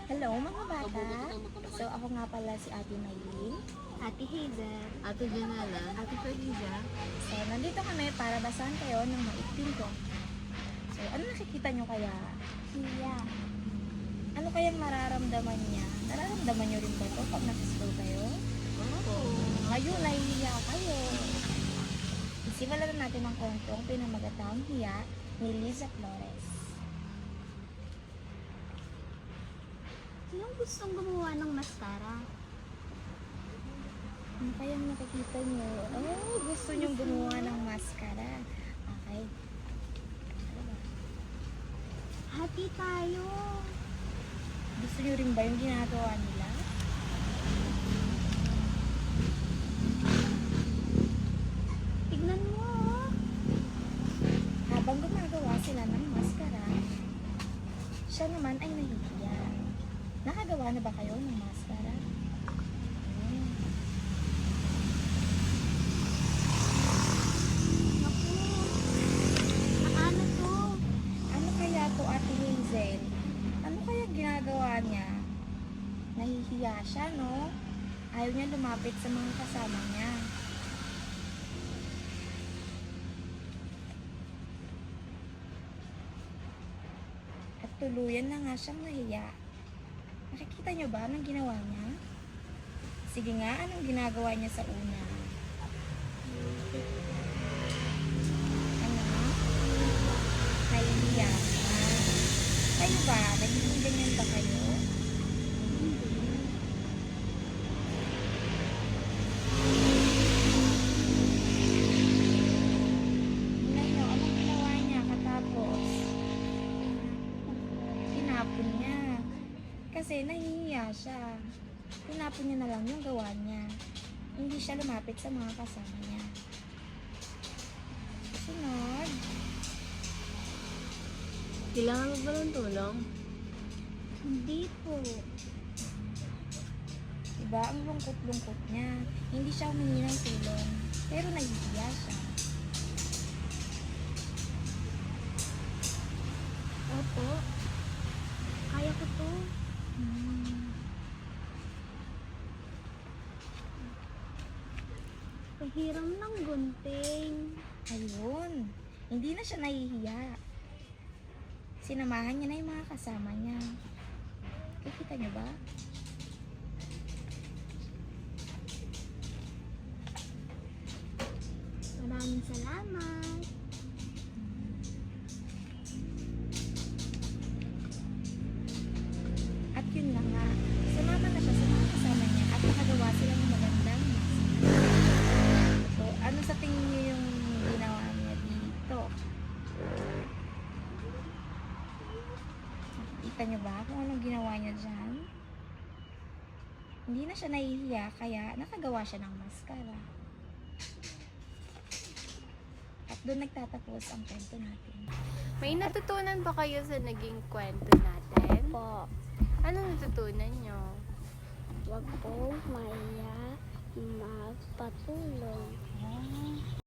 Hello mga bata! So ako nga pala si Ate Maylin. Ate Hazel. Ate Janela. Ate Felicia. So nandito kami para basahan kayo ng maikling kwento. So ano nakikita nyo kaya? Hiya. Ano kayang nararamdaman niya? Nararamdaman nyo rin ba ito pag nasa-school kayo? Oo. Ngayon, nahihiya kayo. Isimulan na natin ang kwentong pinamagatang hiya ni Liza Flores. Sinong gustong gumawa ng mascara? Ano kayang nakikita nyo? Oh, gusto nyong gumawa ng mascara. Okay. Ano ba? Hati tayo. Gusto nyo rin ba yung ginagawa nila? Tignan mo. Oh. Habang gumagawa sila ng mascara, siya naman ay nahihiya. Nakagawa na ba kayo ng mascara? Hmm. Naku. Ano to? Ano kaya to, Ate Hazel? Ano kaya ginagawa niya? Nahihiya siya, no? Ayaw niya lumapit sa mga kasama niya. At tuluyan na nga siyang nahiya. Nakikita niyo ba anong ginawa niya? Sige nga, anong ginagawa niya sa una? Ano? Nahihiya siya. Kayo ba? Nagiging ganyan ba kayo? Tingnan niyo, anong ginawa niya katapos? Tinapon niya. Kasi nahihiya siya. Tinapon niya na lang yung gawa niya. Hindi siya lumapit sa mga kasama niya. Sunod. Kailangan mo ba ng tulong? Hindi po. Diba? Ang lungkot-lungkot niya. Hindi siya humingi ng tulong. Pero nahihiya siya. Opo. Kaya ko to. Hmm. Pahiram ng gunting. Ayun. Hindi na siya nahihiya. Sinamahan niya na yung mga kasama niya. Kikita niyo ba? Maraming salamat. At yun na nga. Sumama na siya sa mga kasama niya at nakagawa sila ng magandang mask. So, ano sa tingin niyo yung ginawa niya dito? Nakikita niyo ba kung anong ginawa niya dyan? Hindi na siya nahihiya kaya nakagawa siya ng mascara. At doon nagtatapos ang kwento natin. May natutunan ba kayo sa naging kwento natin? Po. Ano natutunan nyo? Wag po maya magpatulong. Ah.